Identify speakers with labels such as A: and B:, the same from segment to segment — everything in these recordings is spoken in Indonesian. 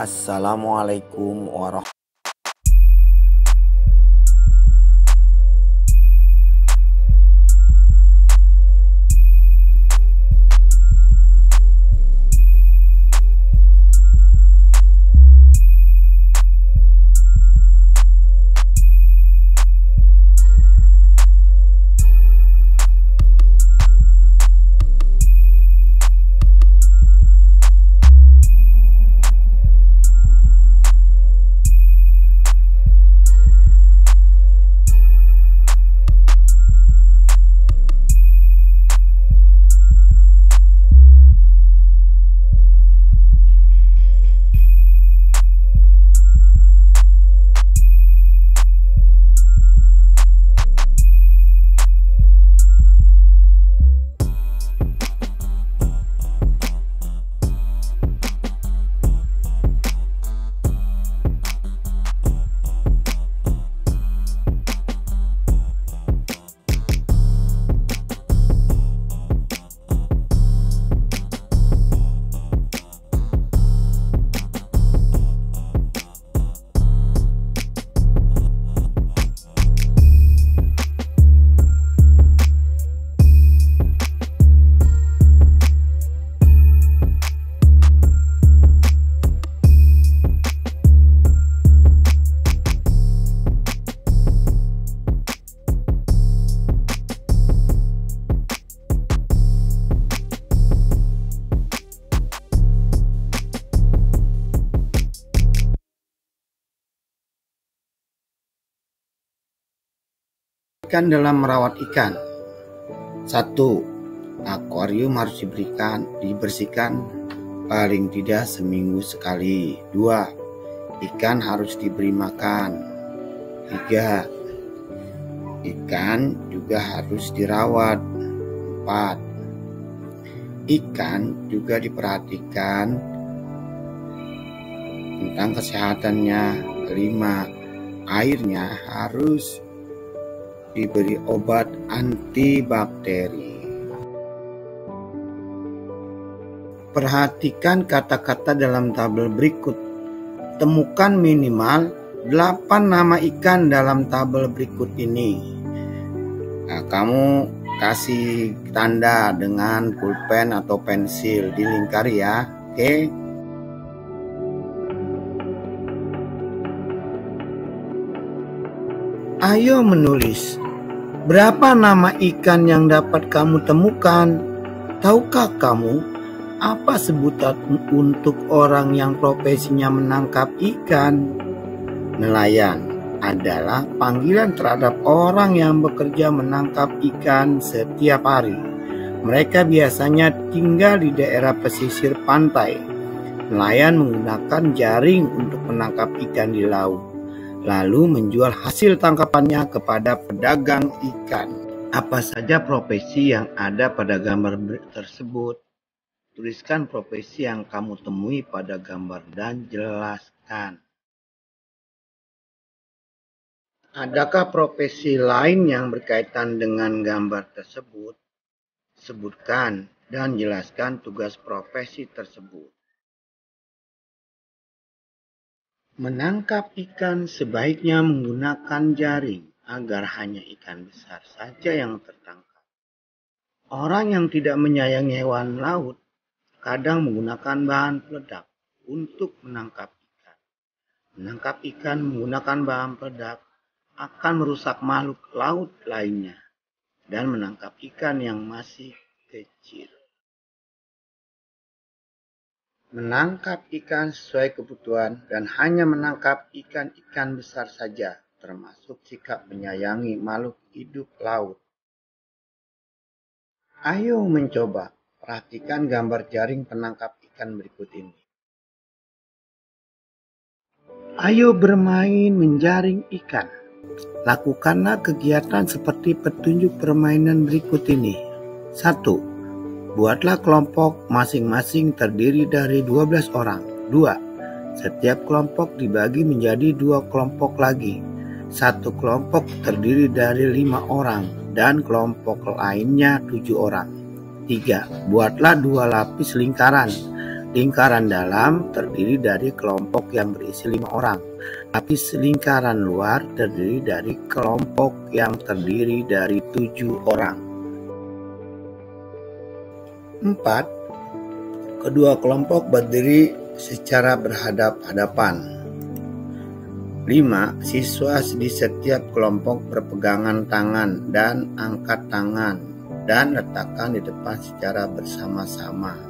A: Assalamualaikum warahmatullahi
B: Ikan dalam merawat ikan. 1. Akuarium harus dibersihkan paling tidak seminggu sekali. 2. Ikan harus diberi makan. 3. Ikan juga harus dirawat. 4. Ikan juga diperhatikan tentang kesehatannya. 5. Airnya harus diberi obat antibakteri. Perhatikan kata-kata dalam tabel berikut. Temukan minimal 8 nama ikan dalam tabel berikut ini. Nah, kamu kasih tanda dengan pulpen atau pensil, dilingkari ya. Oke. Ayo menulis. Berapa nama ikan yang dapat kamu temukan? Tahukah kamu apa sebutan untuk orang yang profesinya menangkap ikan? Nelayan adalah panggilan terhadap orang yang bekerja menangkap ikan setiap hari. Mereka biasanya tinggal di daerah pesisir pantai. Nelayan menggunakan jaring untuk menangkap ikan di laut, lalu menjual hasil tangkapannya kepada pedagang ikan. Apa saja profesi yang ada pada gambar tersebut? Tuliskan profesi yang kamu temui pada gambar dan jelaskan. Adakah profesi lain yang berkaitan dengan gambar tersebut? Sebutkan dan jelaskan tugas profesi tersebut. Menangkap ikan sebaiknya menggunakan jaring agar hanya ikan besar saja yang tertangkap. Orang yang tidak menyayangi hewan laut kadang menggunakan bahan peledak untuk menangkap ikan. Menangkap ikan menggunakan bahan peledak akan merusak makhluk laut lainnya dan menangkap ikan yang masih kecil. Menangkap ikan sesuai kebutuhan dan hanya menangkap ikan-ikan besar saja, termasuk sikap menyayangi makhluk hidup laut. Ayo mencoba. Perhatikan gambar jaring penangkap ikan berikut ini. Ayo bermain menjaring ikan. Lakukanlah kegiatan seperti petunjuk permainan berikut ini. 1. Buatlah kelompok masing-masing terdiri dari 12 orang. 2. Setiap kelompok dibagi menjadi 2 kelompok lagi. Satu kelompok terdiri dari 5 orang dan kelompok lainnya 7 orang. 3. Buatlah 2 lapis lingkaran. Lingkaran dalam terdiri dari kelompok yang berisi 5 orang, tapi lingkaran luar terdiri dari kelompok yang terdiri dari 7 orang. 4. Kedua kelompok berdiri secara berhadap-hadapan. 5. Siswa di setiap kelompok berpegangan tangan dan angkat tangan dan letakkan di depan secara bersama-sama.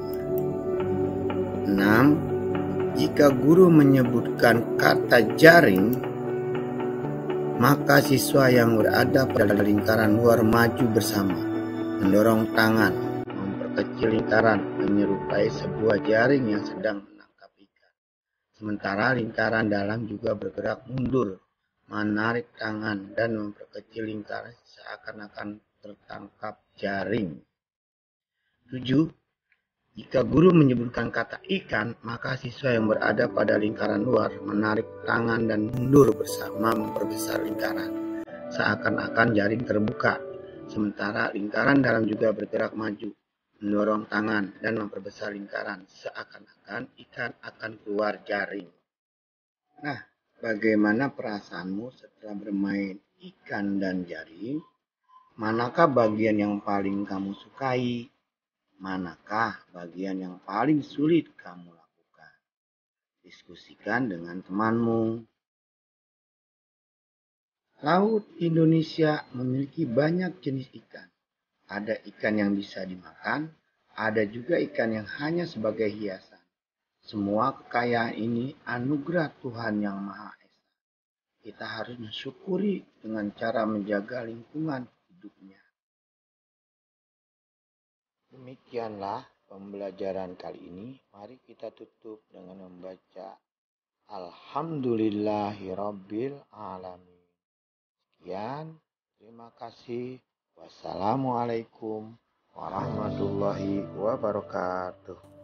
B: 6. Jika guru menyebutkan kata jaring, maka siswa yang berada pada lingkaran luar maju bersama, mendorong tangan, memperkecil lingkaran, menyerupai sebuah jaring yang sedang menangkap ikan. Sementara lingkaran dalam juga bergerak mundur, menarik tangan, dan memperkecil lingkaran seakan-akan tertangkap jaring. 7. Jika guru menyebutkan kata ikan, maka siswa yang berada pada lingkaran luar menarik tangan dan mundur bersama memperbesar lingkaran, seakan-akan jaring terbuka. Sementara lingkaran dalam juga bergerak maju, mendorong tangan dan memperbesar lingkaran, seakan-akan ikan akan keluar jaring. Nah, bagaimana perasaanmu setelah bermain ikan dan jaring? Manakah bagian yang paling kamu sukai? Manakah bagian yang paling sulit kamu lakukan? Diskusikan dengan temanmu. Laut Indonesia memiliki banyak jenis ikan. Ada ikan yang bisa dimakan, ada juga ikan yang hanya sebagai hiasan. Semua kekayaan ini anugerah Tuhan Yang Maha Esa. Kita harus mensyukuri dengan cara menjaga lingkungan hidupnya. Demikianlah pembelajaran kali ini. Mari kita tutup dengan membaca Alhamdulillahirabbil alamin. Sekian, terima kasih. Wassalamualaikum warahmatullahi wabarakatuh.